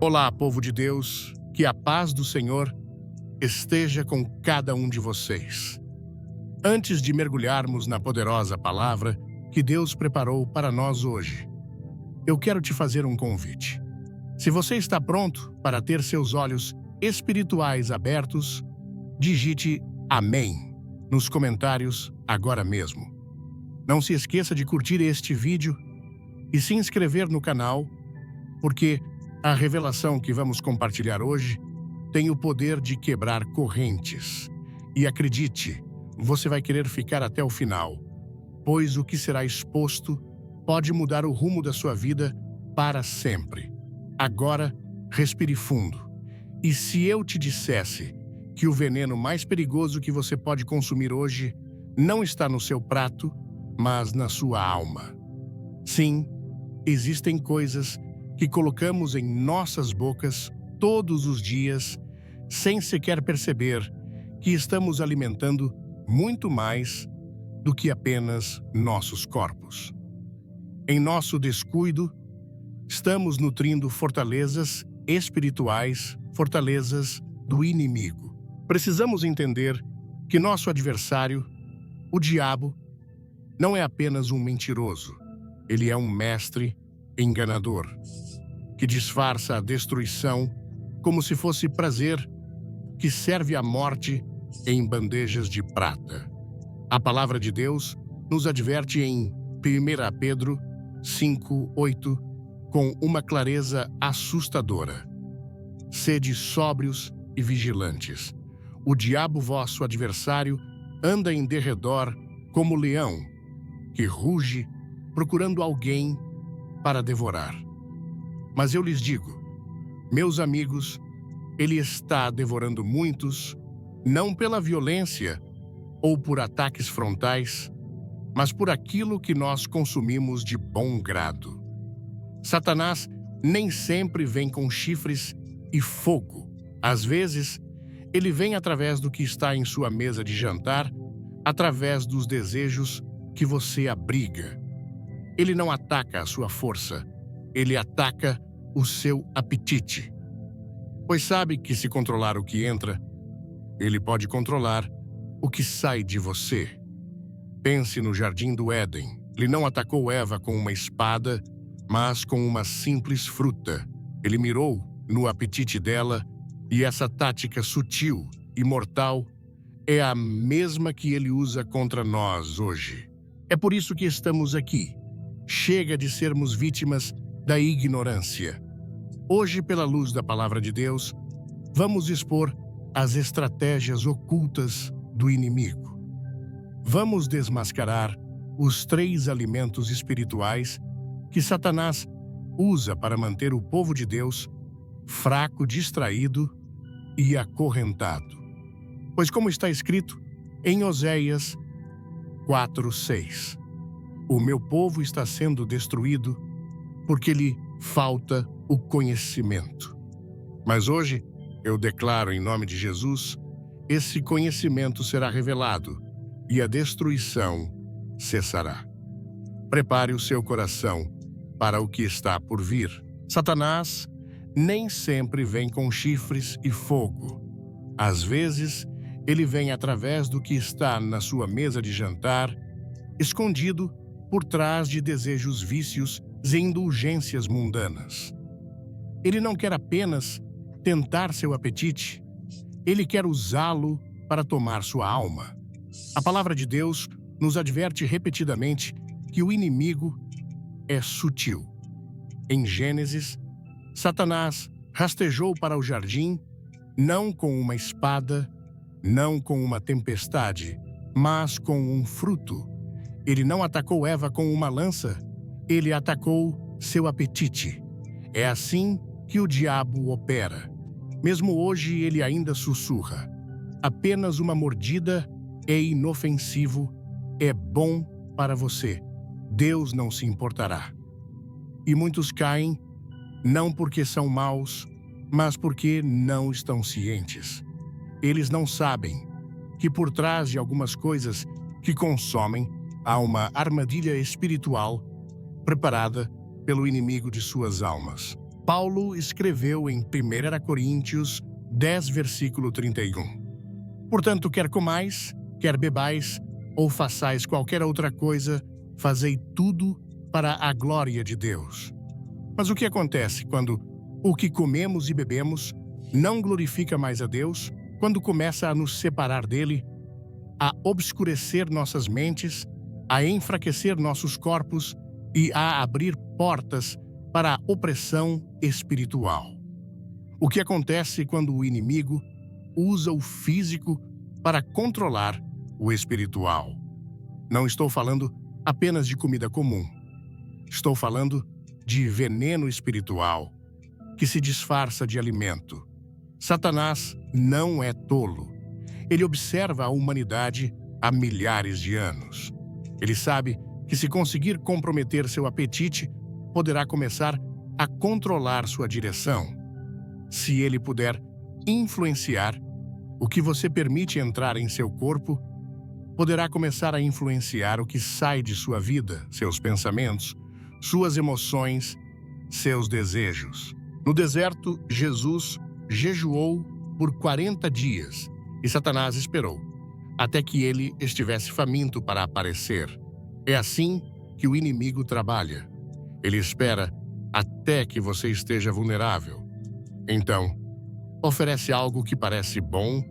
Olá, povo de Deus, que a paz do Senhor esteja com cada um de vocês. Antes de mergulharmos na poderosa palavra que Deus preparou para nós hoje, eu quero te fazer um convite. Se você está pronto para ter seus olhos espirituais abertos, digite Amém nos comentários agora mesmo. Não se esqueça de curtir este vídeo e se inscrever no canal, porque a revelação que vamos compartilhar hoje tem o poder de quebrar correntes. E acredite, você vai querer ficar até o final, pois o que será exposto pode mudar o rumo da sua vida para sempre. Agora, respire fundo. E se eu te dissesse que o veneno mais perigoso que você pode consumir hoje não está no seu prato, mas na sua alma? Sim, existem coisas que colocamos em nossas bocas todos os dias, sem sequer perceber que estamos alimentando muito mais do que apenas nossos corpos. Em nosso descuido, estamos nutrindo fortalezas espirituais, fortalezas do inimigo. Precisamos entender que nosso adversário, o diabo, não é apenas um mentiroso. Ele é um mestre enganador, que disfarça a destruição como se fosse prazer, que serve a morte em bandejas de prata. A palavra de Deus nos adverte em 1 Pedro 5:8 com uma clareza assustadora. Sede sóbrios e vigilantes. O diabo, vosso adversário, anda em derredor como leão, que ruge procurando alguém para devorar. Mas eu lhes digo, meus amigos, ele está devorando muitos, não pela violência ou por ataques frontais, mas por aquilo que nós consumimos de bom grado. Satanás nem sempre vem com chifres e fogo. Às vezes, ele vem através do que está em sua mesa de jantar, através dos desejos que você abriga. Ele não ataca a sua força, ele ataca o seu apetite. Pois sabe que se controlar o que entra, ele pode controlar o que sai de você. Pense no jardim do Éden. Ele não atacou Eva com uma espada, mas com uma simples fruta. Ele mirou no apetite dela, e essa tática sutil e mortal é a mesma que ele usa contra nós hoje. É por isso que estamos aqui. Chega de sermos vítimas da ignorância. Hoje, pela luz da palavra de Deus, vamos expor as estratégias ocultas do inimigo. Vamos desmascarar os 3 alimentos espirituais que Satanás usa para manter o povo de Deus fraco, distraído e acorrentado. Pois como está escrito em Oséias 4:6, o meu povo está sendo destruído porque lhe falta o conhecimento. Mas hoje, eu declaro em nome de Jesus, esse conhecimento será revelado e a destruição cessará. Prepare o seu coração para o que está por vir. Satanás nem sempre vem com chifres e fogo. Às vezes, ele vem através do que está na sua mesa de jantar, escondido por trás de desejos vícios e indulgências mundanas. Ele não quer apenas tentar seu apetite, ele quer usá-lo para tomar sua alma. A palavra de Deus nos adverte repetidamente que o inimigo é sutil. Em Gênesis, Satanás rastejou para o jardim, não com uma espada, não com uma tempestade, mas com um fruto. Ele não atacou Eva com uma lança, ele atacou seu apetite. É assim que o diabo opera. Mesmo hoje ele ainda sussurra. Apenas uma mordida é inofensivo, é bom para você. Deus não se importará. E muitos caem, não porque são maus, mas porque não estão cientes. Eles não sabem que por trás de algumas coisas que consomem há uma armadilha espiritual preparada pelo inimigo de suas almas. Paulo escreveu em 1 Coríntios 10, versículo 31. Portanto, quer comais, quer bebais, ou façais qualquer outra coisa, fazei tudo para a glória de Deus. Mas o que acontece quando o que comemos e bebemos não glorifica mais a Deus, quando começa a nos separar dele, a obscurecer nossas mentes, a enfraquecer nossos corpos e a abrir portas para a opressão espiritual? O que acontece quando o inimigo usa o físico para controlar o espiritual? Não estou falando apenas de comida comum. Estou falando de veneno espiritual que se disfarça de alimento. Satanás não é tolo. Ele observa a humanidade há milhares de anos. Ele sabe que, se conseguir comprometer seu apetite, poderá começar a controlar sua direção. Se ele puder influenciar o que você permite entrar em seu corpo, poderá começar a influenciar o que sai de sua vida, seus pensamentos, suas emoções, seus desejos. No deserto, Jesus jejuou por 40 dias e Satanás esperou até que ele estivesse faminto para aparecer. É assim que o inimigo trabalha. Ele espera até que você esteja vulnerável. Então, oferece algo que parece bom,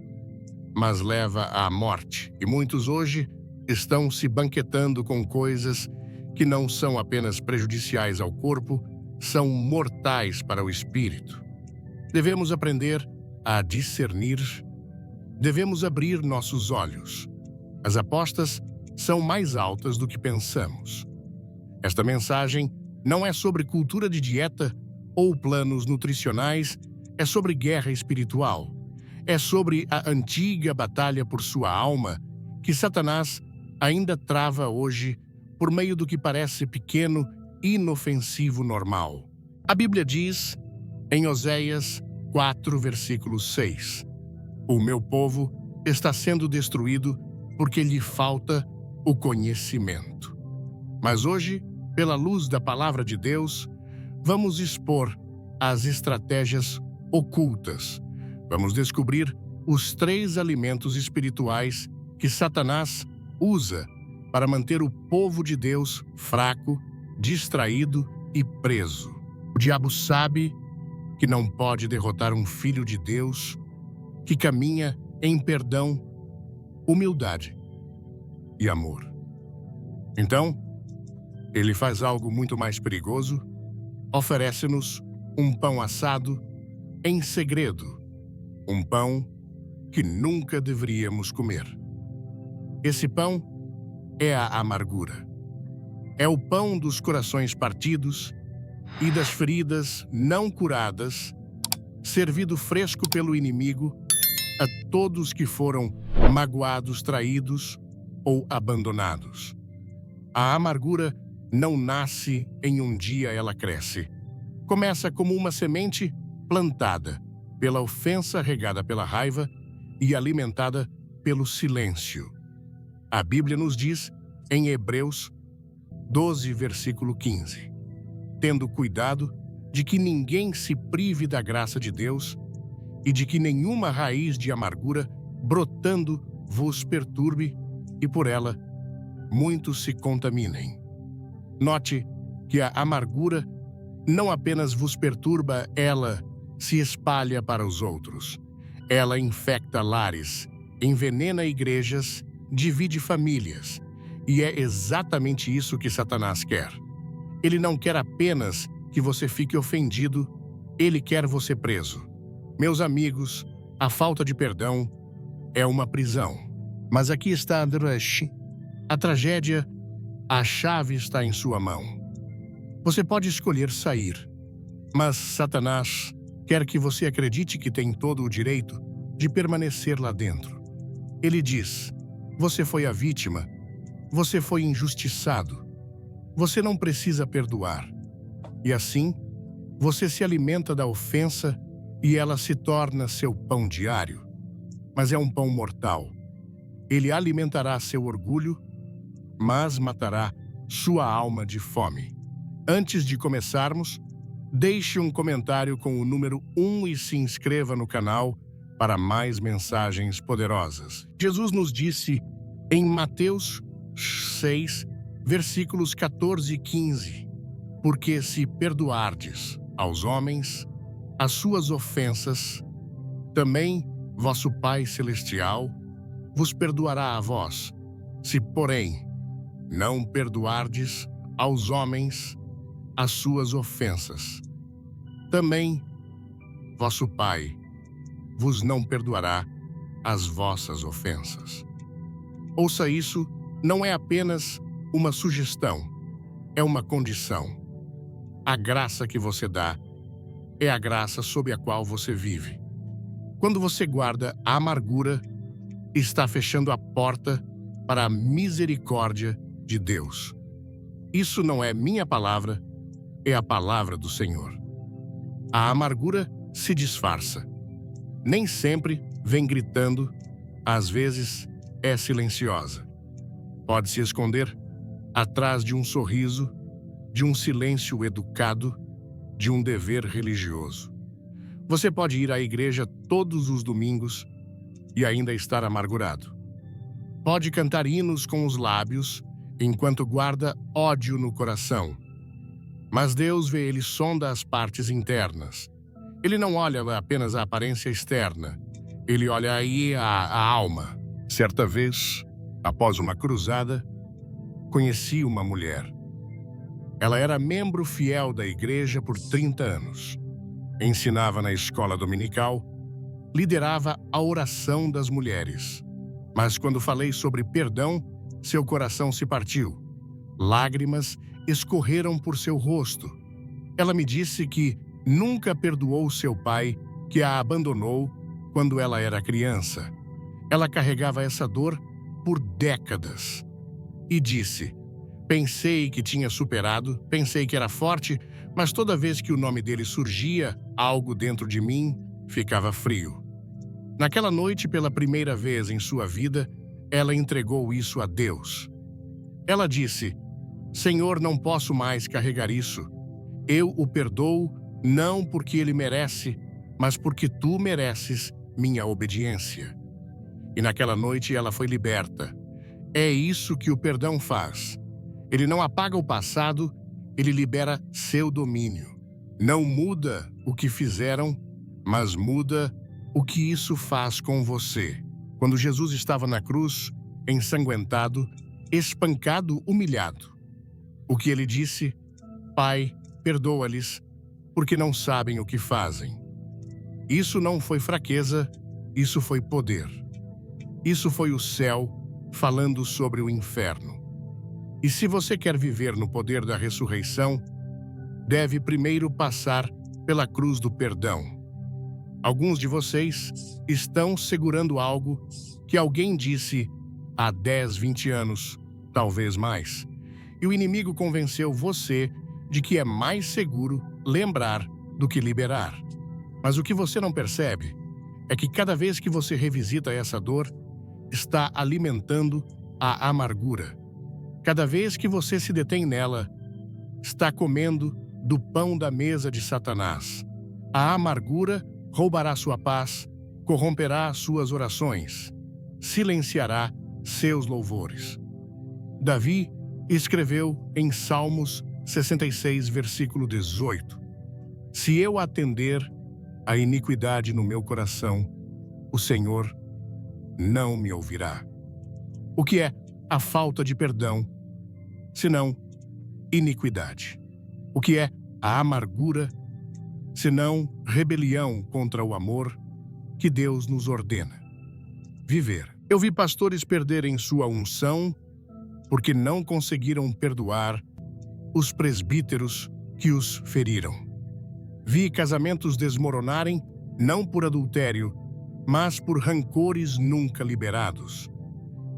mas leva à morte. E muitos hoje estão se banquetando com coisas que não são apenas prejudiciais ao corpo, são mortais para o espírito. Devemos aprender a discernir. Devemos abrir nossos olhos. As apostas são mais altas do que pensamos. Esta mensagem não é sobre cultura de dieta ou planos nutricionais, é sobre guerra espiritual. É sobre a antiga batalha por sua alma que Satanás ainda trava hoje por meio do que parece pequeno e inofensivo normal. A Bíblia diz, em Oséias 4, versículo 6, o meu povo está sendo destruído porque lhe falta o conhecimento. Mas hoje, pela luz da palavra de Deus, vamos expor as estratégias ocultas. Vamos descobrir os 3 alimentos espirituais que Satanás usa para manter o povo de Deus fraco, distraído e preso. O diabo sabe que não pode derrotar um filho de Deus que caminha em perdão, humildade e amor. Então, ele faz algo muito mais perigoso, oferece-nos um pão assado em segredo, um pão que nunca deveríamos comer. Esse pão é a amargura. É o pão dos corações partidos e das feridas não curadas, servido fresco pelo inimigo a todos que foram magoados, traídos ou abandonados. A amargura não nasce em um dia, ela cresce. Começa como uma semente plantada pela ofensa, regada pela raiva e alimentada pelo silêncio. A Bíblia nos diz, em Hebreus 12, versículo 15, tendo cuidado de que ninguém se prive da graça de Deus e de que nenhuma raiz de amargura brotando vos perturbe e por ela muitos se contaminem. Note que a amargura não apenas vos perturba, ela se espalha para os outros. Ela infecta lares, envenena igrejas, divide famílias. E é exatamente isso que Satanás quer. Ele não quer apenas que você fique ofendido, ele quer você preso. Meus amigos, a falta de perdão é uma prisão. Mas aqui está a tragédia, a chave está em sua mão. Você pode escolher sair, mas Satanás quer que você acredite que tem todo o direito de permanecer lá dentro. Ele diz, você foi a vítima, você foi injustiçado, você não precisa perdoar. E assim, você se alimenta da ofensa e ela se torna seu pão diário. Mas é um pão mortal. Ele alimentará seu orgulho, mas matará sua alma de fome. Antes de começarmos, Deixe um comentário com o número 1 e se inscreva no canal para mais mensagens poderosas. Jesus nos disse em Mateus 6, versículos 14 e 15: Porque se perdoardes aos homens as suas ofensas, também vosso Pai Celestial vos perdoará a vós. Se, porém, não perdoardes aos homens as suas ofensas, também vosso Pai vos não perdoará as vossas ofensas. Ouça isso, não é apenas uma sugestão, é uma condição. A graça que você dá é a graça sob a qual você vive. Quando você guarda a amargura, está fechando a porta para a misericórdia de Deus. Isso não é minha palavra, é a palavra do Senhor. A amargura se disfarça. Nem sempre vem gritando, às vezes é silenciosa. Pode se esconder atrás de um sorriso, de um silêncio educado, de um dever religioso. Você pode ir à igreja todos os domingos e ainda estar amargurado. Pode cantar hinos com os lábios enquanto guarda ódio no coração. Mas Deus vê, Ele sonda as partes internas. Ele não olha apenas a aparência externa. Ele olha aí a alma. Certa vez, após uma cruzada, conheci uma mulher. Ela era membro fiel da igreja por 30 anos. Ensinava na escola dominical, liderava a oração das mulheres. Mas quando falei sobre perdão, seu coração se partiu. Lágrimas escorreram por seu rosto. Ela me disse que nunca perdoou seu pai, que a abandonou quando ela era criança. Ela carregava essa dor por décadas. E disse: pensei que tinha superado, pensei que era forte, mas toda vez que o nome dele surgia, algo dentro de mim ficava frio. Naquela noite, pela primeira vez em sua vida, ela entregou isso a Deus. Ela disse: Senhor, não posso mais carregar isso. Eu o perdoo não porque ele merece, mas porque tu mereces minha obediência. E naquela noite ela foi liberta. É isso que o perdão faz. Ele não apaga o passado, ele libera seu domínio. Não muda o que fizeram, mas muda o que isso faz com você. Quando Jesus estava na cruz, ensanguentado, espancado, humilhado, o que ele disse? Pai, perdoa-lhes, porque não sabem o que fazem. Isso não foi fraqueza, isso foi poder. Isso foi o céu falando sobre o inferno. E se você quer viver no poder da ressurreição, deve primeiro passar pela cruz do perdão. Alguns de vocês estão segurando algo que alguém disse há 10, 20 anos, talvez mais. E o inimigo convenceu você de que é mais seguro lembrar do que liberar. Mas o que você não percebe é que cada vez que você revisita essa dor, está alimentando a amargura. Cada vez que você se detém nela, está comendo do pão da mesa de Satanás. A amargura roubará sua paz, corromperá suas orações, silenciará seus louvores. Davi escreveu em Salmos 66, versículo 18: Se eu atender a iniquidade no meu coração, o Senhor não me ouvirá. O que é a falta de perdão, senão iniquidade? O que é a amargura, senão rebelião contra o amor que Deus nos ordena viver? Eu vi pastores perderem sua unção porque não conseguiram perdoar os presbíteros que os feriram. Vi casamentos desmoronarem não por adultério, mas por rancores nunca liberados.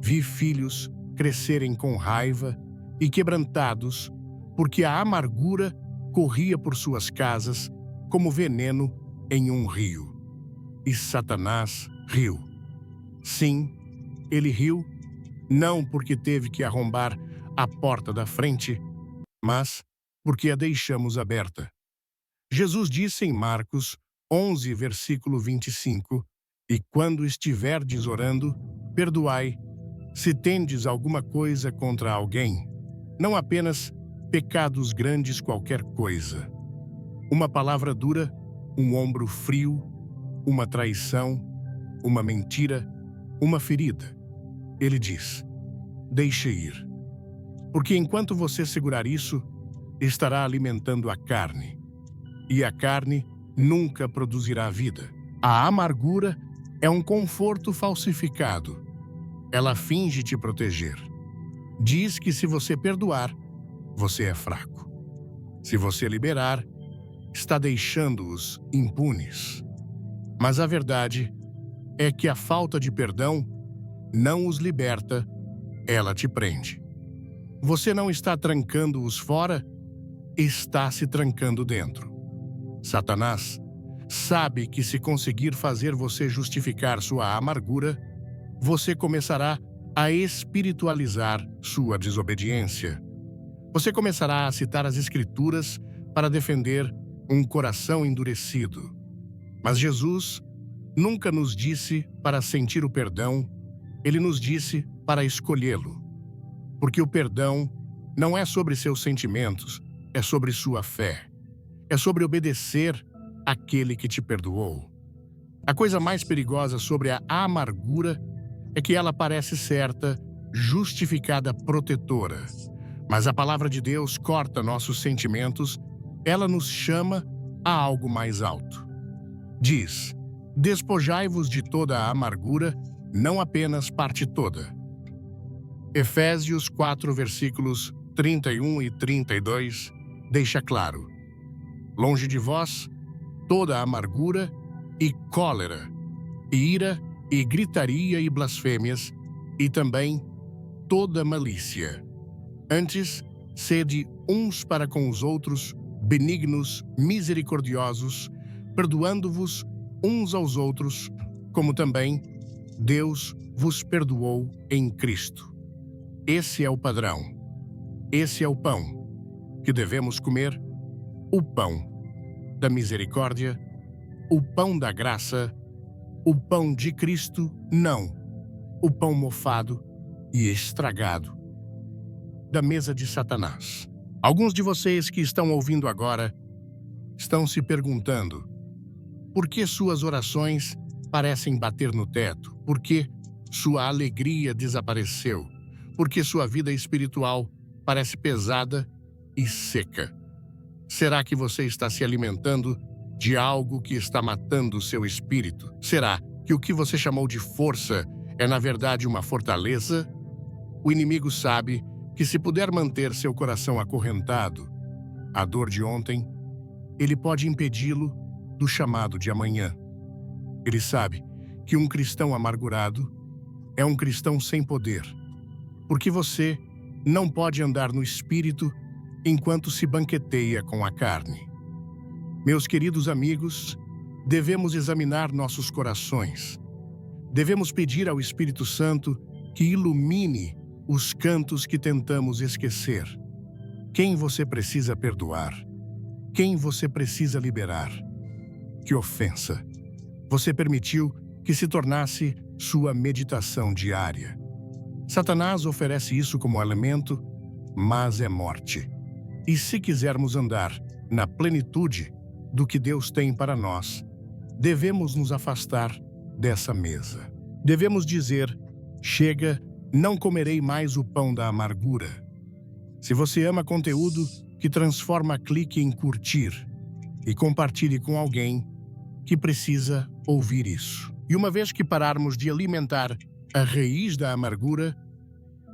Vi filhos crescerem com raiva e quebrantados porque a amargura corria por suas casas como veneno em um rio. E Satanás riu. Sim, ele riu, não porque teve que arrombar a porta da frente, mas porque a deixamos aberta. Jesus disse em Marcos 11, versículo 25, "E quando estiverdes orando, perdoai, se tendes alguma coisa contra alguém, não apenas pecados grandes qualquer coisa. Uma palavra dura, um ombro frio, uma traição, uma mentira, uma ferida." Ele diz, "Deixe ir. Porque enquanto você segurar isso, estará alimentando a carne. E a carne nunca produzirá vida." A amargura é um conforto falsificado. Ela finge te proteger. Diz que se você perdoar, você é fraco. Se você liberar, está deixando-os impunes. Mas a verdade é que a falta de perdão não os liberta, ela te prende. Você não está trancando-os fora, está se trancando dentro. Satanás sabe que se conseguir fazer você justificar sua amargura, você começará a espiritualizar sua desobediência. Você começará a citar as Escrituras para defender um coração endurecido. Mas Jesus nunca nos disse para sentir o perdão, ele nos disse para escolhê-lo. Porque o perdão não é sobre seus sentimentos, é sobre sua fé. É sobre obedecer àquele que te perdoou. A coisa mais perigosa sobre a amargura é que ela parece certa, justificada, protetora. Mas a palavra de Deus corta nossos sentimentos, ela nos chama a algo mais alto. Diz, despojai-vos de toda a amargura, não apenas parte toda. Efésios 4, versículos 31 e 32, deixa claro. Longe de vós, toda a amargura e cólera, e ira e gritaria e blasfêmias, e também toda malícia. Antes, sede uns para com os outros, benignos, misericordiosos, perdoando-vos uns aos outros, como também Deus vos perdoou em Cristo. Esse é o padrão. Esse é o pão que devemos comer, o pão da misericórdia, o pão da graça, o pão de Cristo, não o pão mofado e estragado da mesa de Satanás. Alguns de vocês que estão ouvindo agora estão se perguntando por que suas orações parecem bater no teto, por que sua alegria desapareceu, por que sua vida espiritual parece pesada e seca. Será que você está se alimentando de algo que está matando o seu espírito? Será que o que você chamou de força é, na verdade, uma fortaleza? O inimigo sabe que se puder manter seu coração acorrentado, a dor de ontem, ele pode impedi-lo do chamado de amanhã. Ele sabe que um cristão amargurado é um cristão sem poder, porque você não pode andar no espírito enquanto se banqueteia com a carne. Meus queridos amigos, devemos examinar nossos corações. Devemos pedir ao Espírito Santo que ilumine os cantos que tentamos esquecer. Quem você precisa perdoar? Quem você precisa liberar? Que ofensa você permitiu que se tornasse sua meditação diária? Satanás oferece isso como alimento, mas é morte. E se quisermos andar na plenitude do que Deus tem para nós, devemos nos afastar dessa mesa. Devemos dizer, chega, não comerei mais o pão da amargura. Se você ama conteúdo que transforma, clique em curtir e compartilhe com alguém que precisa ouvir isso. E uma vez que pararmos de alimentar a raiz da amargura,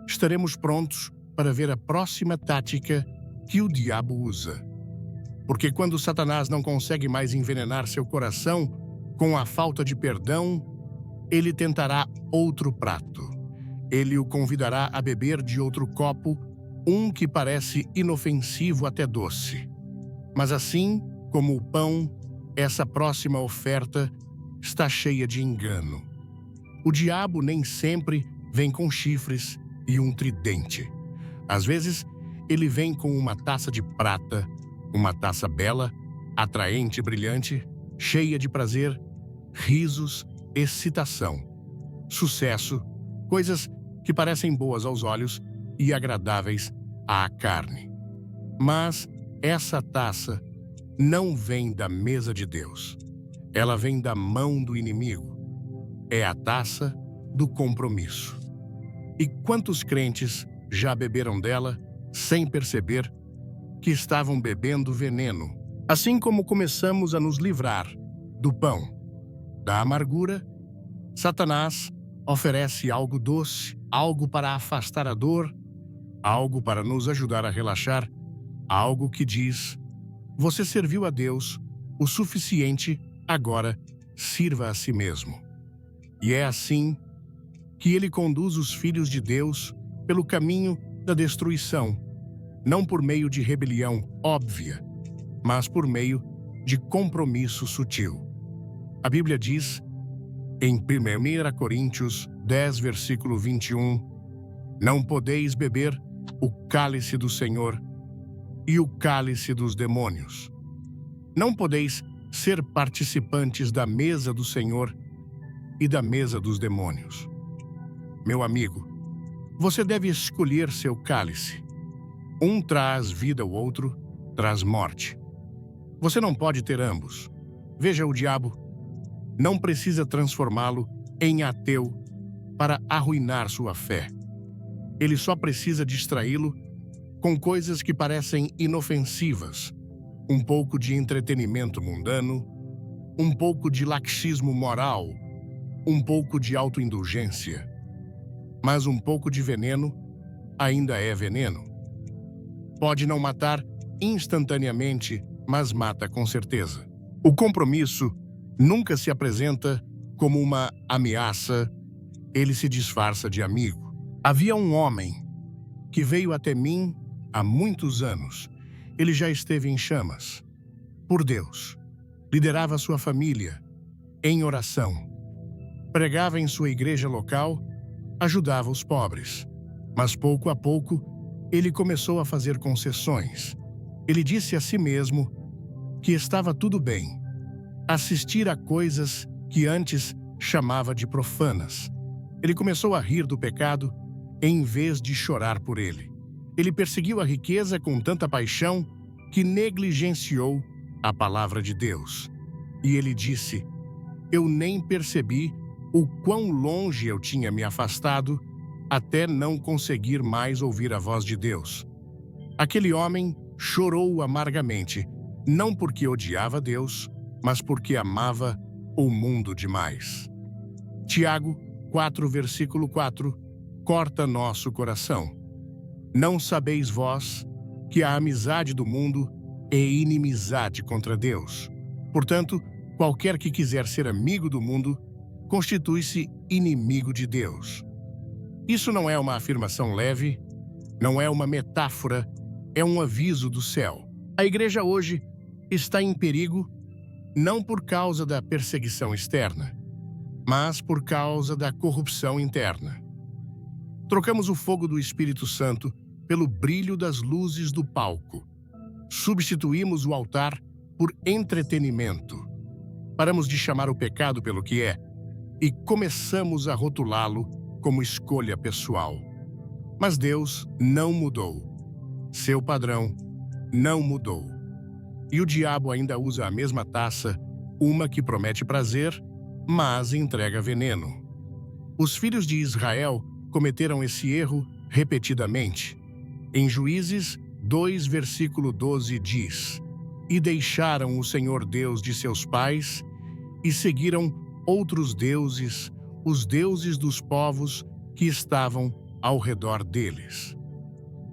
estaremos prontos para ver a próxima tática que o diabo usa. Porque quando Satanás não consegue mais envenenar seu coração com a falta de perdão, ele tentará outro prato. Ele o convidará a beber de outro copo, um que parece inofensivo até doce. Mas assim como o pão, essa próxima oferta está cheia de engano. O diabo nem sempre vem com chifres e um tridente. Às vezes, ele vem com uma taça de prata, uma taça bela, atraente e brilhante, cheia de prazer, risos, excitação, sucesso, coisas que parecem boas aos olhos e agradáveis à carne. Mas essa taça não vem da mesa de Deus. Ela vem da mão do inimigo. É a taça do compromisso. E quantos crentes já beberam dela sem perceber que estavam bebendo veneno? Assim como começamos a nos livrar do pão, da amargura, Satanás oferece algo doce, algo para afastar a dor, algo para nos ajudar a relaxar, algo que diz: você serviu a Deus o suficiente, agora sirva a si mesmo. E é assim que ele conduz os filhos de Deus pelo caminho da destruição, não por meio de rebelião óbvia, mas por meio de compromisso sutil. A Bíblia diz, em 1 Coríntios 10, versículo 21, não podeis beber o cálice do Senhor e o cálice dos demônios. Não podeis ser participantes da mesa do Senhor e da mesa dos demônios. Meu amigo, você deve escolher seu cálice. Um traz vida, o outro traz morte. Você não pode ter ambos. Veja o diabo. Não precisa transformá-lo em ateu para arruinar sua fé. Ele só precisa distraí-lo com coisas que parecem inofensivas, um pouco de entretenimento mundano, um pouco de laxismo moral, um pouco de autoindulgência. Mas um pouco de veneno ainda é veneno. Pode não matar instantaneamente, mas mata com certeza. O compromisso nunca se apresenta como uma ameaça, ele se disfarça de amigo. Havia um homem que veio até mim há muitos anos. Ele já esteve em chamas. Por Deus. Liderava sua família em oração. Pregava em sua igreja local, ajudava os pobres. Mas pouco a pouco, ele começou a fazer concessões. Ele disse a si mesmo que estava tudo bem assistir a coisas que antes chamava de profanas. Ele começou a rir do pecado em vez de chorar por ele. Ele perseguiu a riqueza com tanta paixão que negligenciou a palavra de Deus. E ele disse: eu nem percebi o quão longe eu tinha me afastado até não conseguir mais ouvir a voz de Deus. Aquele homem chorou amargamente, não porque odiava Deus, mas porque amava o mundo demais. Tiago 4, versículo 4, corta nosso coração. Não sabeis vós que a amizade do mundo é inimizade contra Deus. Portanto, qualquer que quiser ser amigo do mundo, constitui-se inimigo de Deus. Isso não é uma afirmação leve, não é uma metáfora, é um aviso do céu. A igreja hoje está em perigo não por causa da perseguição externa, mas por causa da corrupção interna. Trocamos o fogo do Espírito Santo pelo brilho das luzes do palco. Substituímos o altar por entretenimento. Paramos de chamar o pecado pelo que é e começamos a rotulá-lo como escolha pessoal. Mas Deus não mudou. Seu padrão não mudou. E o diabo ainda usa a mesma taça, uma que promete prazer, mas entrega veneno. Os filhos de Israel cometeram esse erro repetidamente. Em Juízes 2, versículo 12 diz: e deixaram o Senhor Deus de seus pais e seguiram outros deuses, os deuses dos povos que estavam ao redor deles.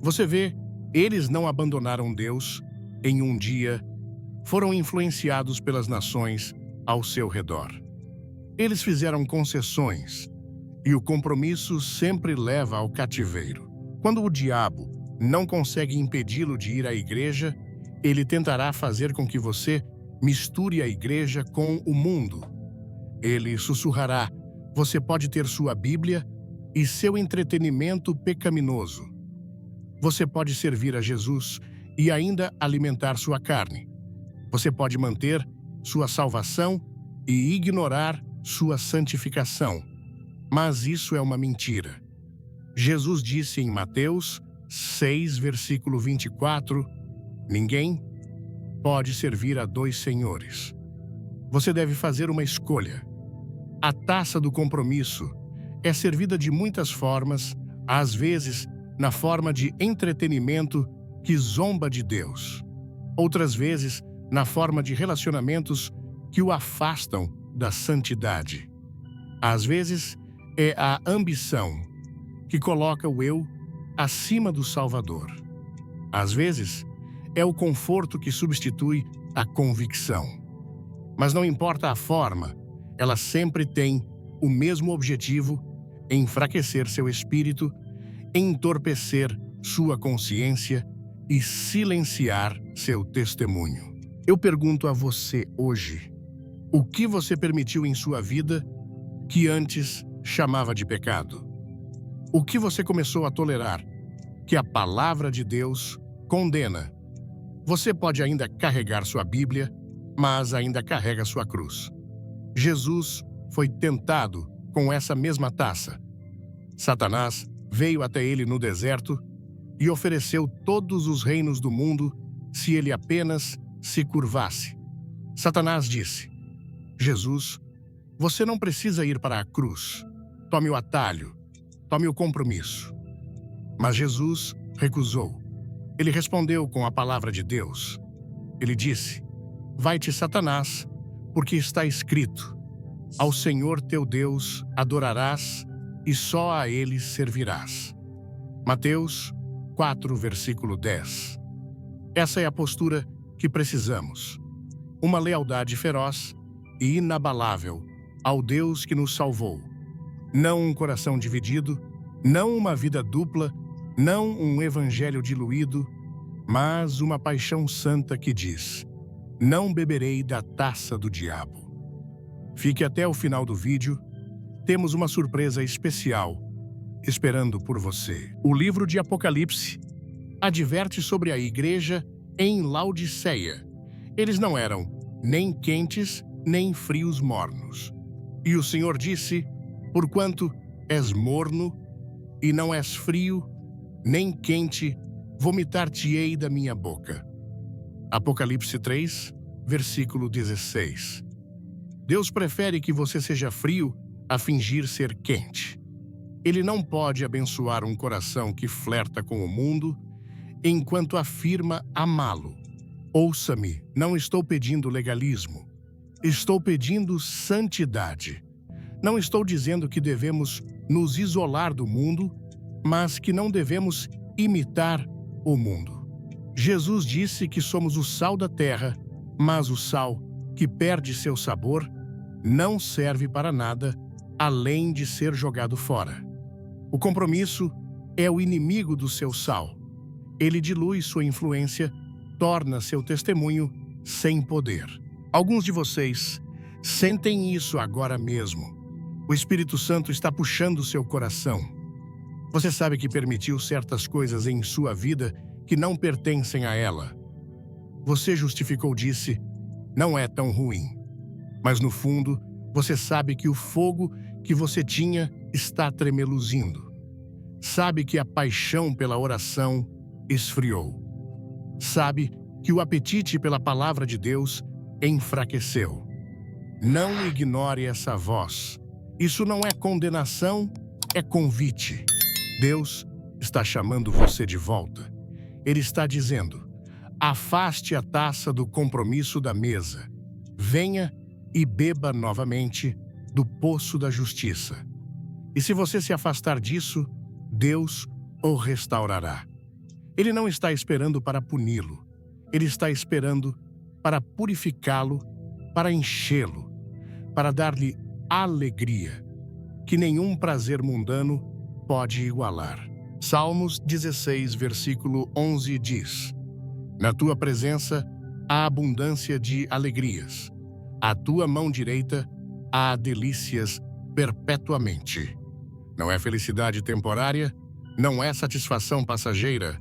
Você vê, eles não abandonaram Deus em um dia, foram influenciados pelas nações ao seu redor. Eles fizeram concessões, e o compromisso sempre leva ao cativeiro. Quando o diabo não consegue impedi-lo de ir à igreja, ele tentará fazer com que você misture a igreja com o mundo. Ele sussurrará: você pode ter sua Bíblia e seu entretenimento pecaminoso. Você pode servir a Jesus e ainda alimentar sua carne. Você pode manter sua salvação e ignorar sua santificação. Mas isso é uma mentira. Jesus disse em Mateus 6, versículo 24, ninguém pode servir a dois senhores. Você deve fazer uma escolha. A taça do compromisso é servida de muitas formas, às vezes na forma de entretenimento que zomba de Deus. Outras vezes na forma de relacionamentos que o afastam da santidade. Às vezes é a ambição que coloca o eu acima do Salvador. Às vezes é o conforto que substitui a convicção. Mas não importa a forma, ela sempre tem o mesmo objetivo: enfraquecer seu espírito, entorpecer sua consciência e silenciar seu testemunho. Eu pergunto a você hoje, o que você permitiu em sua vida que antes chamava de pecado? O que você começou a tolerar que a palavra de Deus condena? Você pode ainda carregar sua Bíblia, mas ainda carrega sua cruz. Jesus foi tentado com essa mesma taça. Satanás veio até ele no deserto e ofereceu todos os reinos do mundo se ele apenas se curvasse. Satanás disse: Jesus, você não precisa ir para a cruz. Tome o atalho, tome o compromisso. Mas Jesus recusou. Ele respondeu com a palavra de Deus. Ele disse: vai-te, Satanás, porque está escrito: ao Senhor teu Deus adorarás e só a ele servirás. Mateus 4, versículo 10. Essa é a postura que precisamos. Uma lealdade feroz e inabalável ao Deus que nos salvou. Não um coração dividido, não uma vida dupla, não um evangelho diluído, mas uma paixão santa que diz: não beberei da taça do diabo. Fique até o final do vídeo. Temos uma surpresa especial esperando por você. O livro de Apocalipse adverte sobre a igreja em Laodiceia. Eles não eram nem quentes, nem frios mornos. E o Senhor disse: porquanto és morno e não és frio, nem quente, vomitar-te-ei da minha boca. Apocalipse 3, versículo 16. Deus prefere que você seja frio a fingir ser quente. Ele não pode abençoar um coração que flerta com o mundo enquanto afirma amá-lo. Ouça-me, não estou pedindo legalismo. Estou pedindo santidade. Não estou dizendo que devemos nos isolar do mundo, mas que não devemos imitar o mundo. Jesus disse que somos o sal da terra, mas o sal que perde seu sabor não serve para nada além de ser jogado fora. O compromisso é o inimigo do seu sal. Ele dilui sua influência, torna seu testemunho sem poder. Alguns de vocês sentem isso agora mesmo. O Espírito Santo está puxando seu coração. Você sabe que permitiu certas coisas em sua vida que não pertencem a ela. Você justificou, disse: não é tão ruim. Mas no fundo, você sabe que o fogo que você tinha está tremeluzindo. Sabe que a paixão pela oração esfriou. Sabe que o apetite pela palavra de Deus enfraqueceu. Não ignore essa voz. Isso não é condenação, é convite. Deus está chamando você de volta. Ele está dizendo: afaste a taça do compromisso da mesa. Venha e beba novamente do poço da justiça. E se você se afastar disso, Deus o restaurará. Ele não está esperando para puni-lo. Ele está esperando para purificá-lo, para enchê-lo, para dar-lhe alegria que nenhum prazer mundano pode igualar. Salmos 16, versículo 11 diz: na tua presença há abundância de alegrias. À tua mão direita há delícias perpetuamente. Não é felicidade temporária, não é satisfação passageira,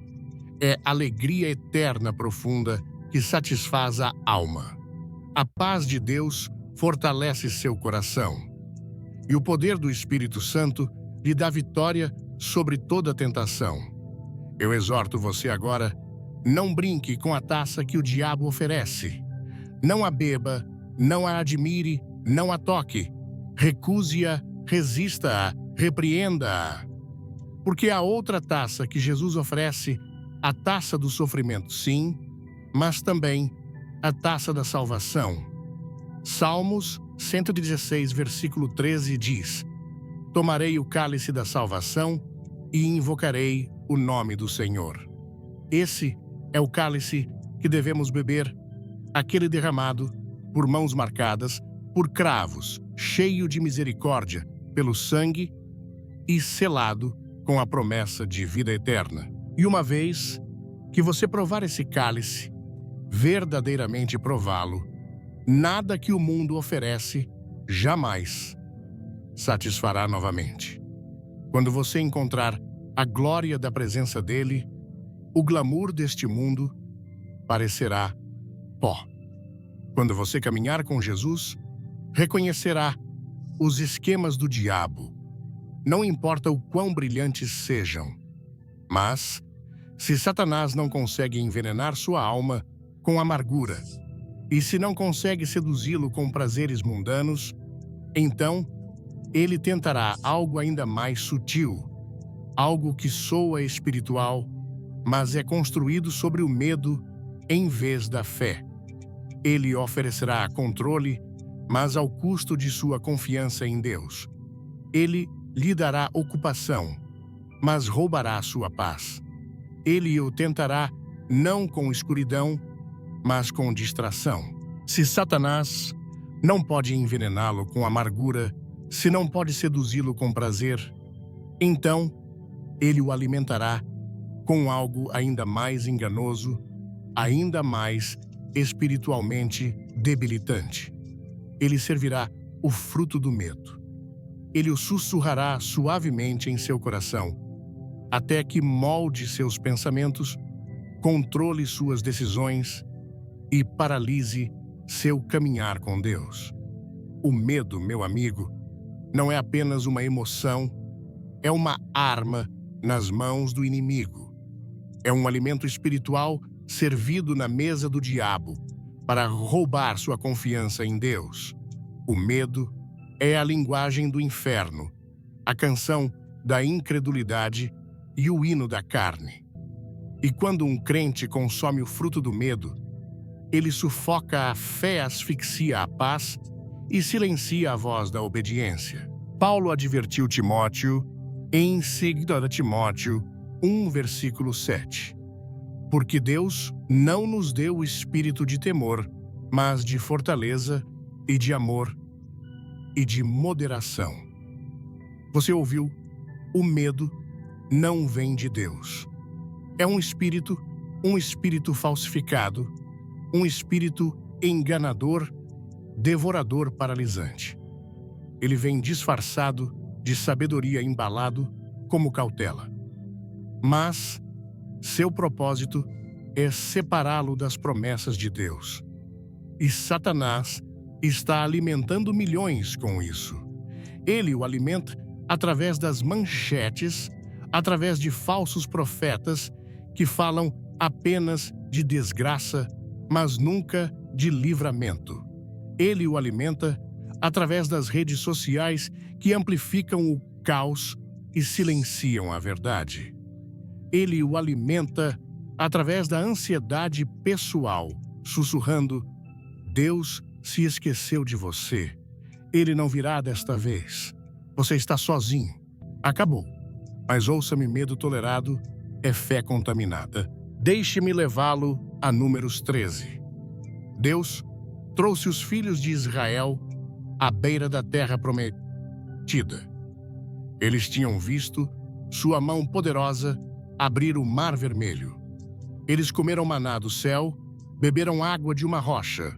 é alegria eterna profunda que satisfaz a alma. A paz de Deus fortalece seu coração. E o poder do Espírito Santo lhe dá vitória sobre toda tentação. Eu exorto você agora, não brinque com a taça que o diabo oferece. Não a beba, não a admire, não a toque. Recuse-a, resista-a, repreenda-a. Porque a outra taça que Jesus oferece, a taça do sofrimento, sim, mas também a taça da salvação. Salmos 116, versículo 13 diz: Tomarei o cálice da salvação e invocarei o nome do Senhor. Esse é o cálice que devemos beber, aquele derramado por mãos marcadas, por cravos, cheio de misericórdia, pelo sangue e selado com a promessa de vida eterna. E uma vez que você provar esse cálice, verdadeiramente prová-lo, nada que o mundo oferece jamais satisfará novamente. Quando você encontrar a glória da presença dele, o glamour deste mundo parecerá pó. Quando você caminhar com Jesus, reconhecerá os esquemas do diabo. Não importa o quão brilhantes sejam, mas se Satanás não consegue envenenar sua alma com amargura, e se não consegue seduzi-lo com prazeres mundanos, então ele tentará algo ainda mais sutil, algo que soa espiritual, mas é construído sobre o medo em vez da fé. Ele oferecerá controle, mas ao custo de sua confiança em Deus. Ele lhe dará ocupação, mas roubará sua paz. Ele o tentará não com escuridão, mas com distração. Se Satanás não pode envenená-lo com amargura, se não pode seduzi-lo com prazer, então ele o alimentará com algo ainda mais enganoso, ainda mais espiritualmente debilitante. Ele servirá o fruto do medo. Ele o sussurrará suavemente em seu coração, até que molde seus pensamentos, controle suas decisões e paralise seu caminhar com Deus. O medo, meu amigo, não é apenas uma emoção, é uma arma nas mãos do inimigo. É um alimento espiritual servido na mesa do diabo para roubar sua confiança em Deus. O medo é a linguagem do inferno, a canção da incredulidade e o hino da carne. E quando um crente consome o fruto do medo, ele sufoca a fé, asfixia a paz e silencia a voz da obediência. Paulo advertiu Timóteo em 2 Timóteo 1, versículo 7. Porque Deus não nos deu o espírito de temor, mas de fortaleza e de amor e de moderação. Você ouviu? O medo não vem de Deus. É um espírito falsificado, um espírito enganador, devorador, paralisante. Ele vem disfarçado de sabedoria, embalado como cautela. Mas seu propósito é separá-lo das promessas de Deus. E Satanás está alimentando milhões com isso. Ele o alimenta através das manchetes, através de falsos profetas que falam apenas de desgraça, mas nunca de livramento. Ele o alimenta através das redes sociais que amplificam o caos e silenciam a verdade. Ele o alimenta através da ansiedade pessoal, sussurrando: Deus se esqueceu de você. Ele não virá desta vez. Você está sozinho. Acabou. Mas ouça-me, medo tolerado é fé contaminada. Deixe-me levá-lo a Números 13. Deus trouxe os filhos de Israel à beira da terra prometida. Eles tinham visto sua mão poderosa abrir o Mar Vermelho. Eles comeram maná do céu, beberam água de uma rocha.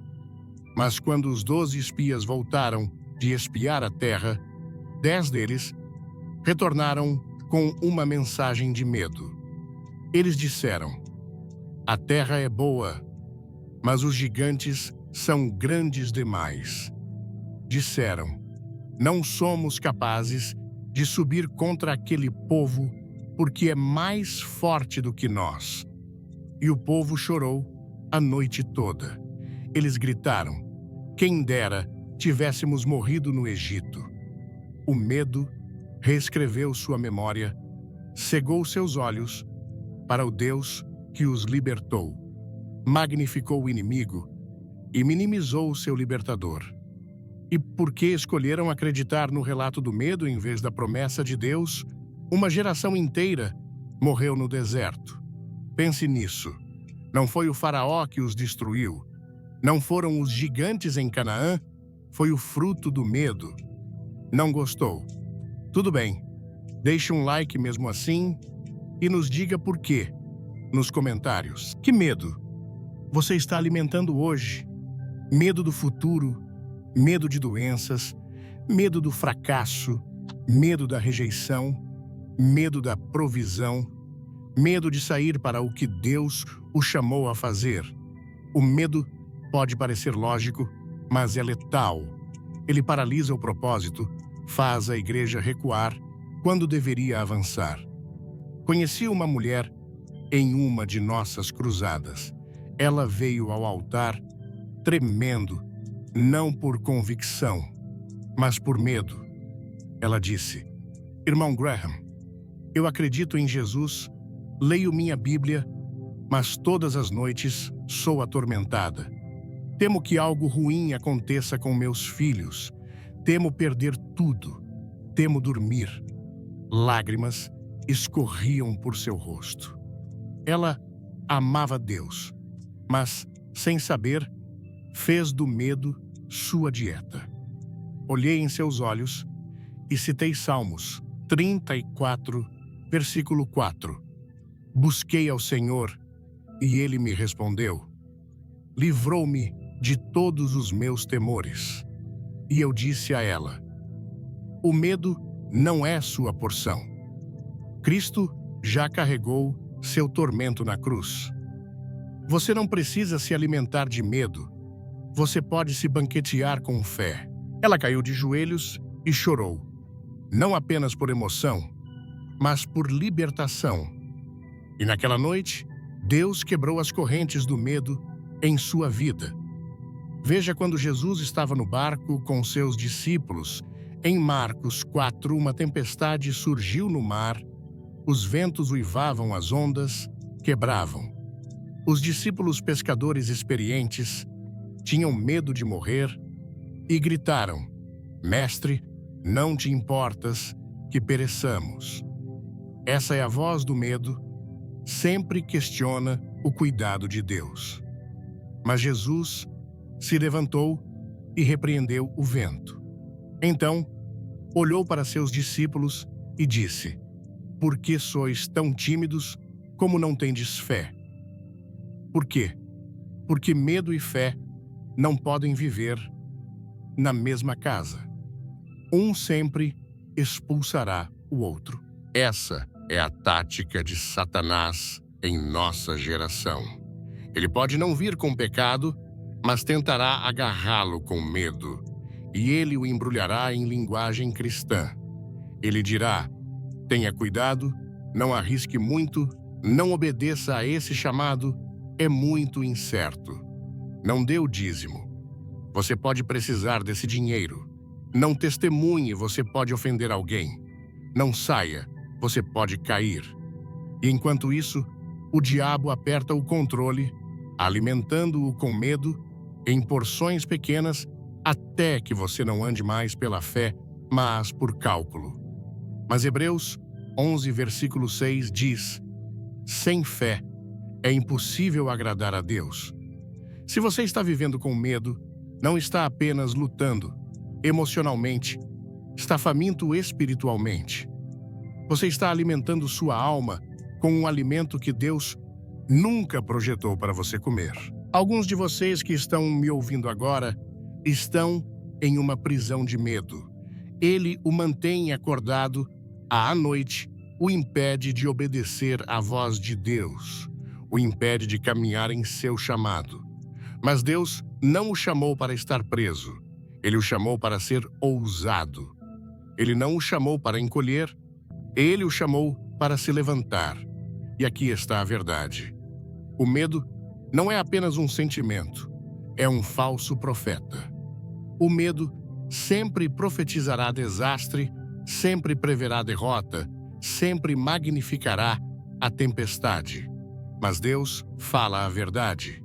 Mas quando os 12 espias voltaram de espiar a terra, 10 deles retornaram com uma mensagem de medo. Eles disseram: a terra é boa, mas os gigantes são grandes demais. Disseram: não somos capazes de subir contra aquele povo, porque é mais forte do que nós. E o povo chorou a noite toda. Eles gritaram: quem dera tivéssemos morrido no Egito. O medo reescreveu sua memória, cegou seus olhos para o Deus que os libertou, magnificou o inimigo e minimizou o seu libertador. E porque escolheram acreditar no relato do medo em vez da promessa de Deus, uma geração inteira morreu no deserto. Pense nisso. Não foi o faraó que os destruiu. Não foram os gigantes em Canaã. Foi o fruto do medo. Não gostou? Tudo bem. Deixe um like mesmo assim e nos diga por quê nos comentários. Que medo você está alimentando hoje? Medo do futuro? Medo de doenças? Medo do fracasso? Medo da rejeição? Medo da provisão? Medo de sair para o que Deus o chamou a fazer? O medo pode parecer lógico, mas é letal. Ele paralisa o propósito, faz a igreja recuar quando deveria avançar. Conheci uma mulher em uma de nossas cruzadas. Ela veio ao altar tremendo, não por convicção, mas por medo. Ela disse: irmão Graham, eu acredito em Jesus, leio minha Bíblia, mas todas as noites sou atormentada. Temo que algo ruim aconteça com meus filhos. Temo perder tudo. Temo dormir. Lágrimas escorriam por seu rosto. Ela amava Deus, mas, sem saber, fez do medo sua dieta. Olhei em seus olhos e citei Salmos 34, versículo 4. Busquei ao Senhor e Ele me respondeu. Livrou-me de todos os meus temores. E eu disse a ela: o medo não é sua porção. Cristo já carregou seu tormento na cruz. Você não precisa se alimentar de medo. Você pode se banquetear com fé. Ela caiu de joelhos e chorou, não apenas por emoção, mas por libertação. E naquela noite, Deus quebrou as correntes do medo em sua vida. Veja quando Jesus estava no barco com seus discípulos. Em Marcos 4, uma tempestade surgiu no mar, os ventos uivavam, as ondas quebravam. Os discípulos pescadores experientes tinham medo de morrer e gritaram: Mestre, não te importas que pereçamos. Essa é a voz do medo, sempre questiona o cuidado de Deus. Mas Jesus se levantou e repreendeu o vento. Então, olhou para seus discípulos e disse: Por que sois tão tímidos, como não tendes fé? Por quê? Porque medo e fé não podem viver na mesma casa. Um sempre expulsará o outro. Essa é a tática de Satanás em nossa geração. Ele pode não vir com pecado, mas tentará agarrá-lo com medo, e ele o embrulhará em linguagem cristã. Ele dirá: tenha cuidado, não arrisque muito, não obedeça a esse chamado, é muito incerto. Não dê o dízimo. Você pode precisar desse dinheiro. Não testemunhe, você pode ofender alguém. Não saia, você pode cair. E enquanto isso, o diabo aperta o controle, alimentando-o com medo, em porções pequenas, até que você não ande mais pela fé, mas por cálculo. Mas Hebreus 11, versículo 6 diz: sem fé é impossível agradar a Deus. Se você está vivendo com medo, não está apenas lutando emocionalmente, está faminto espiritualmente. Você está alimentando sua alma com um alimento que Deus nunca projetou para você comer. Alguns de vocês que estão me ouvindo agora estão em uma prisão de medo. Ele o mantém acordado à noite, o impede de obedecer à voz de Deus, o impede de caminhar em seu chamado. Mas Deus não o chamou para estar preso. Ele o chamou para ser ousado. Ele não o chamou para encolher. Ele o chamou para se levantar. E aqui está a verdade. O medo não é apenas um sentimento, é um falso profeta. O medo sempre profetizará desastre, sempre preverá derrota, sempre magnificará a tempestade. Mas Deus fala a verdade.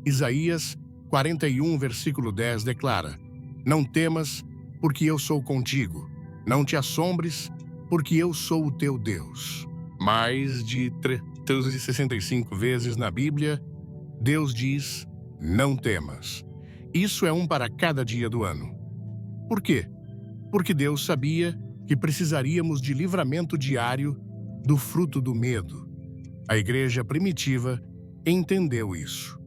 Isaías 41, versículo 10 declara: Não temas, porque eu sou contigo. Não te assombres, porque eu sou o teu Deus. Mais de 365 vezes na Bíblia, Deus diz: Não temas. Isso é um para cada dia do ano. Por quê? Porque Deus sabia que precisaríamos de livramento diário do fruto do medo. A igreja primitiva entendeu isso.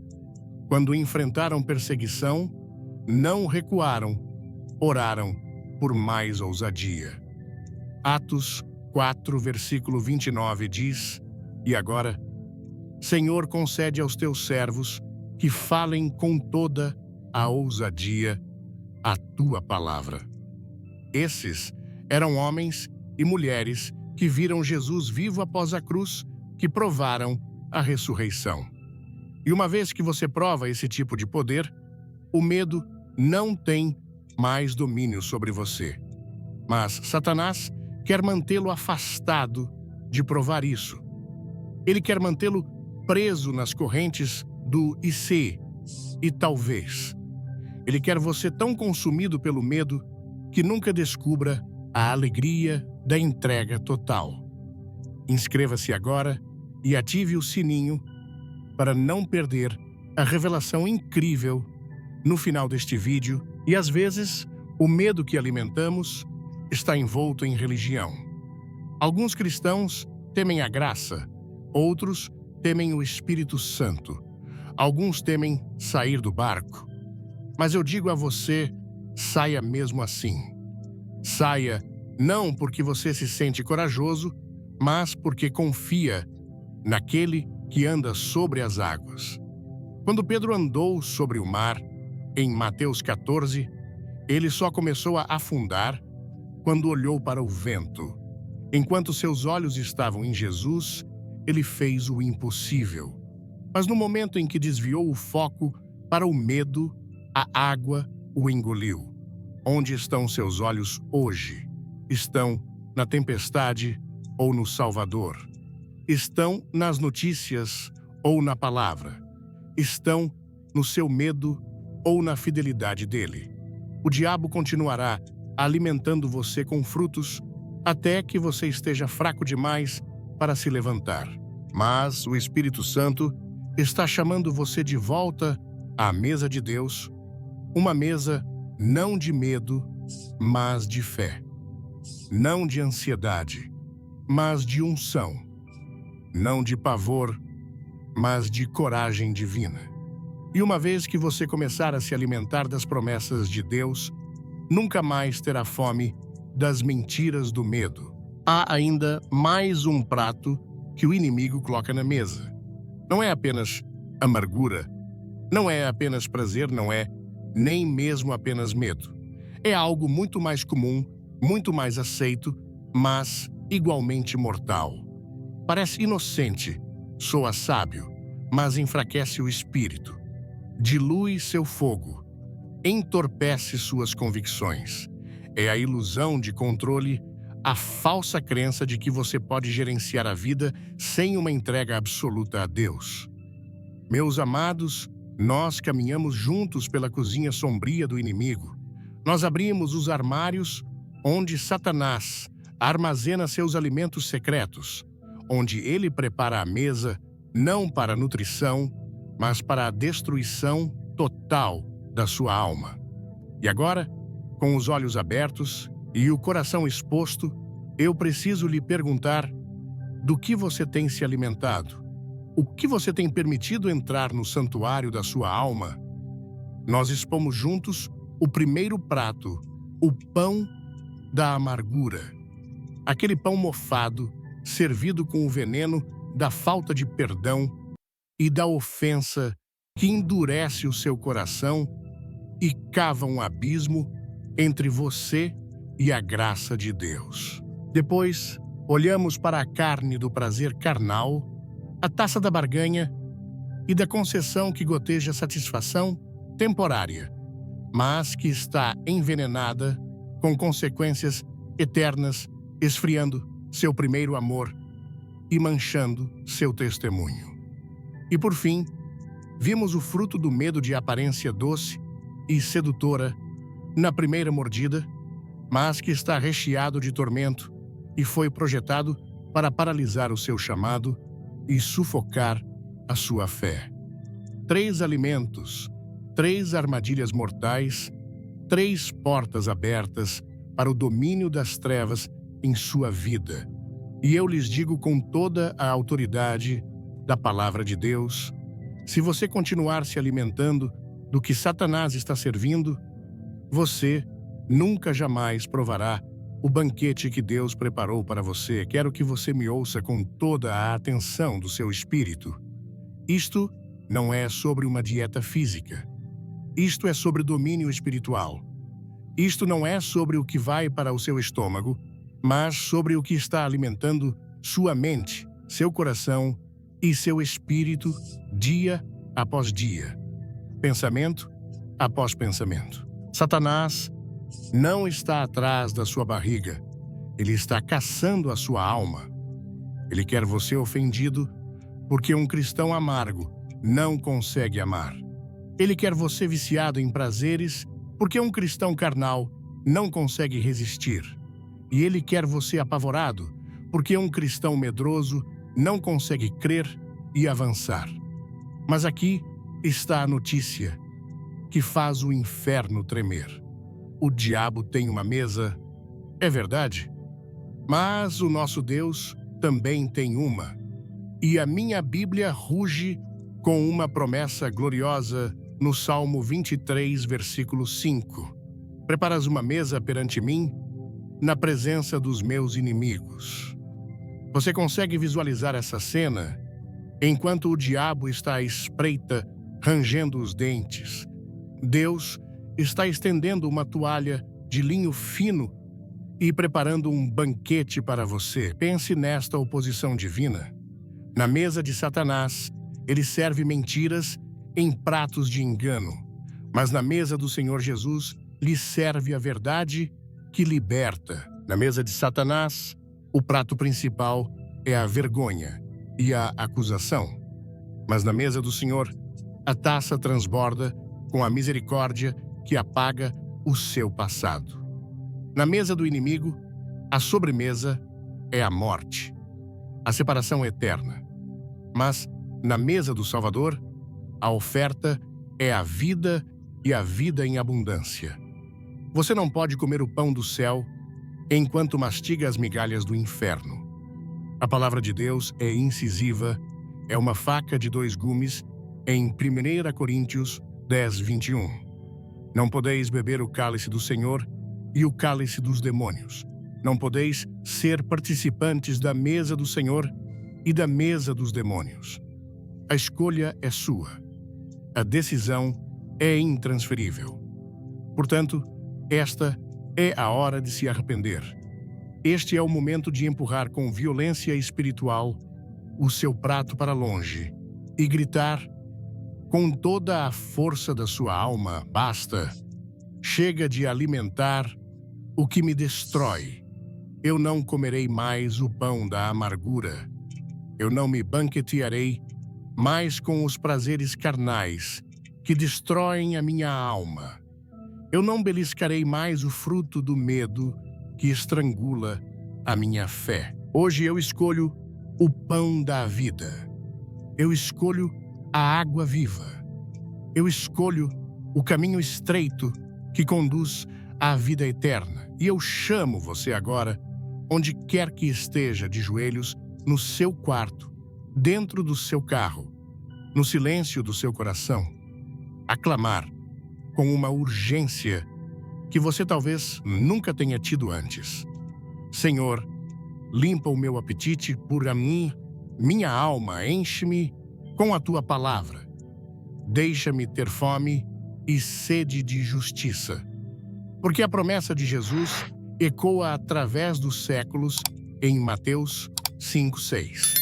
Quando enfrentaram perseguição, não recuaram, oraram por mais ousadia. Atos 4, versículo 29 diz: E agora, Senhor, concede aos teus servos que falem com toda a ousadia a tua palavra. Esses eram homens e mulheres que viram Jesus vivo após a cruz, que provaram a ressurreição. E uma vez que você prova esse tipo de poder, o medo não tem mais domínio sobre você. Mas Satanás quer mantê-lo afastado de provar isso. Ele quer mantê-lo preso nas correntes do e se e talvez. Ele quer você tão consumido pelo medo que nunca descubra a alegria da entrega total. Inscreva-se agora e ative o sininho para não perder a revelação incrível no final deste vídeo. E às vezes, o medo que alimentamos está envolto em religião. Alguns cristãos temem a graça, outros temem o Espírito Santo. Alguns temem sair do barco. Mas eu digo a você, saia mesmo assim. Saia não porque você se sente corajoso, mas porque confia naquele que anda sobre as águas. Quando Pedro andou sobre o mar, em Mateus 14, ele só começou a afundar quando olhou para o vento. Enquanto seus olhos estavam em Jesus, ele fez o impossível. Mas no momento em que desviou o foco para o medo, a água o engoliu. Onde estão seus olhos hoje? Estão na tempestade ou no Salvador? Estão nas notícias ou na palavra? Estão no seu medo ou na fidelidade dele? O diabo continuará alimentando você com frutos até que você esteja fraco demais para se levantar. Mas o Espírito Santo está chamando você de volta à mesa de Deus, uma mesa não de medo, mas de fé. Não de ansiedade, mas de unção. Não de pavor, mas de coragem divina. E uma vez que você começar a se alimentar das promessas de Deus, nunca mais terá fome das mentiras do medo. Há ainda mais um prato que o inimigo coloca na mesa. Não é apenas amargura, não é apenas prazer, não é nem mesmo apenas medo. É algo muito mais comum, muito mais aceito, mas igualmente mortal. Parece inocente, soa sábio, mas enfraquece o espírito. Dilui seu fogo, entorpece suas convicções. É a ilusão de controle, a falsa crença de que você pode gerenciar a vida sem uma entrega absoluta a Deus. Meus amados, nós caminhamos juntos pela cozinha sombria do inimigo. Nós abrimos os armários onde Satanás armazena seus alimentos secretos, onde ele prepara a mesa não para a nutrição, mas para a destruição total da sua alma. E agora, com os olhos abertos e o coração exposto, eu preciso lhe perguntar: do que você tem se alimentado? O que você tem permitido entrar no santuário da sua alma? Nós expomos juntos o primeiro prato, o pão da amargura. Aquele pão mofado, servido com o veneno da falta de perdão e da ofensa que endurece o seu coração e cava um abismo entre você e a graça de Deus. Depois, olhamos para a carne do prazer carnal, a taça da barganha e da concessão que goteja satisfação temporária, mas que está envenenada com consequências eternas, esfriando seu primeiro amor e manchando seu testemunho. E por fim, vimos o fruto do medo de aparência doce e sedutora na primeira mordida, mas que está recheado de tormento e foi projetado para paralisar o seu chamado e sufocar a sua fé. 3 alimentos, 3 armadilhas mortais, 3 portas abertas para o domínio das trevas em sua vida. E eu lhes digo com toda a autoridade da palavra de Deus, se você continuar se alimentando do que Satanás está servindo, você nunca jamais provará o banquete que Deus preparou para você. Quero que você me ouça com toda a atenção do seu espírito. Isto não é sobre uma dieta física. Isto é sobre domínio espiritual. Isto não é sobre o que vai para o seu estômago, mas sobre o que está alimentando sua mente, seu coração e seu espírito dia após dia, pensamento após pensamento. Satanás não está atrás da sua barriga. Ele está caçando a sua alma. Ele quer você ofendido porque um cristão amargo não consegue amar. Ele quer você viciado em prazeres porque um cristão carnal não consegue resistir. E ele quer você apavorado porque um cristão medroso não consegue crer e avançar. Mas aqui está a notícia que faz o inferno tremer. O diabo tem uma mesa, é verdade, mas o nosso Deus também tem uma. E a minha Bíblia ruge com uma promessa gloriosa no Salmo 23, versículo 5. Preparas uma mesa perante mim, na presença dos meus inimigos. Você consegue visualizar essa cena? Enquanto o diabo está à espreita, rangendo os dentes, Deus está estendendo uma toalha de linho fino e preparando um banquete para você. Pense nesta oposição divina. Na mesa de Satanás, ele serve mentiras em pratos de engano, mas na mesa do Senhor Jesus, lhe serve a verdade que liberta. Na mesa de Satanás, o prato principal é a vergonha e a acusação. Mas na mesa do Senhor, a taça transborda com a misericórdia que apaga o seu passado. Na mesa do inimigo, a sobremesa é a morte, a separação eterna. Mas na mesa do Salvador, a oferta é a vida e a vida em abundância. Você não pode comer o pão do céu enquanto mastiga as migalhas do inferno. A palavra de Deus é incisiva, é uma faca de 2 gumes em 1 Coríntios 10, 21. Não podeis beber o cálice do Senhor e o cálice dos demônios. Não podeis ser participantes da mesa do Senhor e da mesa dos demônios. A escolha é sua. A decisão é intransferível. Portanto, esta é a hora de se arrepender. Este é o momento de empurrar com violência espiritual o seu prato para longe e gritar com toda a força da sua alma: basta! Chega de alimentar o que me destrói. Eu não comerei mais o pão da amargura. Eu não me banquetearei mais com os prazeres carnais que destroem a minha alma. Eu não beliscarei mais o fruto do medo que estrangula a minha fé. Hoje eu escolho o pão da vida. Eu escolho a água viva. Eu escolho o caminho estreito que conduz à vida eterna. E eu chamo você agora, onde quer que esteja, de joelhos, no seu quarto, dentro do seu carro, no silêncio do seu coração, a clamar com uma urgência que você talvez nunca tenha tido antes. Senhor, limpa o meu apetite por a mim, minha alma, enche-me com a tua palavra. Deixa-me ter fome e sede de justiça. Porque a promessa de Jesus ecoa através dos séculos em Mateus 5:6.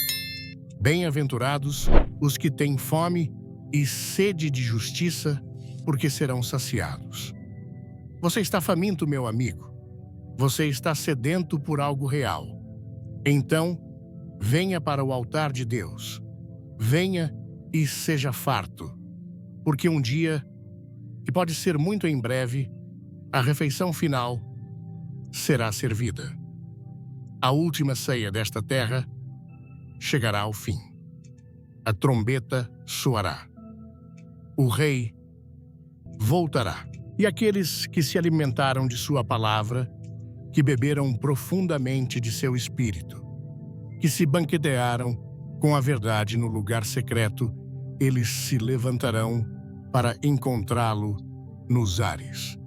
Bem-aventurados os que têm fome e sede de justiça, porque serão saciados. Você está faminto, meu amigo. Você está sedento por algo real. Então, venha para o altar de Deus. Venha e seja farto. Porque um dia, que pode ser muito em breve, a refeição final será servida. A última ceia desta terra chegará ao fim. A trombeta soará. O rei voltará. E aqueles que se alimentaram de sua palavra, que beberam profundamente de seu espírito, que se banquetearam com a verdade no lugar secreto, eles se levantarão para encontrá-lo nos ares.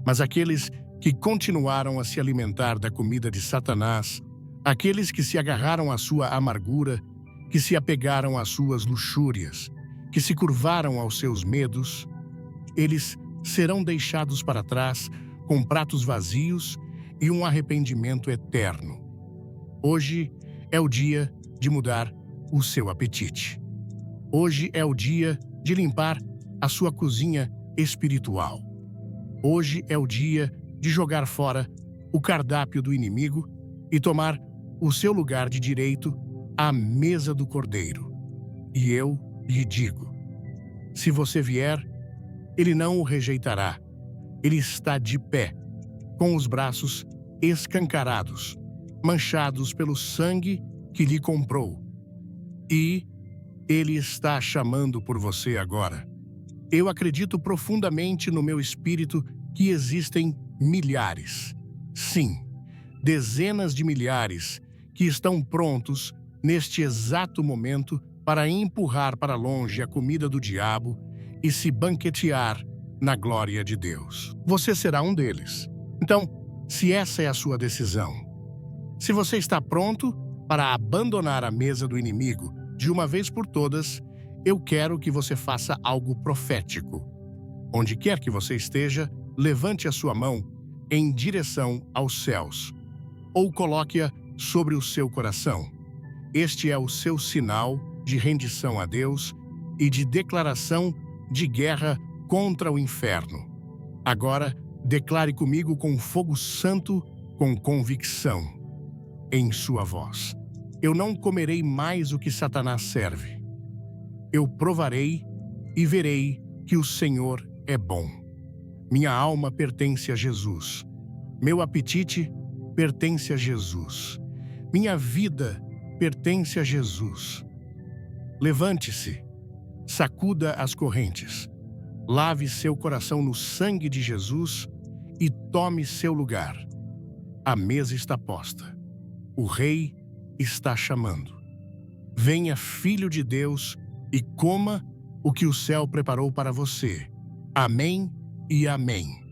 Mas aqueles que continuaram a se alimentar da comida de Satanás, aqueles que se agarraram à sua amargura, que se apegaram às suas luxúrias, que se curvaram aos seus medos, eles serão deixados para trás com pratos vazios e um arrependimento eterno. Hoje é o dia de mudar o seu apetite. Hoje é o dia de limpar a sua cozinha espiritual. Hoje é o dia de jogar fora o cardápio do inimigo e tomar o seu lugar de direito à mesa do Cordeiro. E eu lhe digo, se você vier, ele não o rejeitará. Ele está de pé, com os braços escancarados, manchados pelo sangue que lhe comprou. E ele está chamando por você agora. Eu acredito profundamente no meu espírito que existem milhares, sim, dezenas de milhares, que estão prontos, neste exato momento, para empurrar para longe a comida do diabo e se banquetear na glória de Deus. Você será um deles. Então, se essa é a sua decisão, se você está pronto para abandonar a mesa do inimigo de uma vez por todas, eu quero que você faça algo profético. Onde quer que você esteja, levante a sua mão em direção aos céus, ou coloque-a sobre o seu coração. Este é o seu sinal de rendição a Deus e de declaração de guerra contra o inferno. Agora, declare comigo com fogo santo, com convicção, em sua voz. Eu não comerei mais o que Satanás serve. Eu provarei e verei que o Senhor é bom. Minha alma pertence a Jesus. Meu apetite pertence a Jesus. Minha vida pertence a Jesus. Levante-se, sacuda as correntes, lave seu coração no sangue de Jesus e tome seu lugar. A mesa está posta. O Rei está chamando. Venha, Filho de Deus, e coma o que o céu preparou para você. Amém e amém.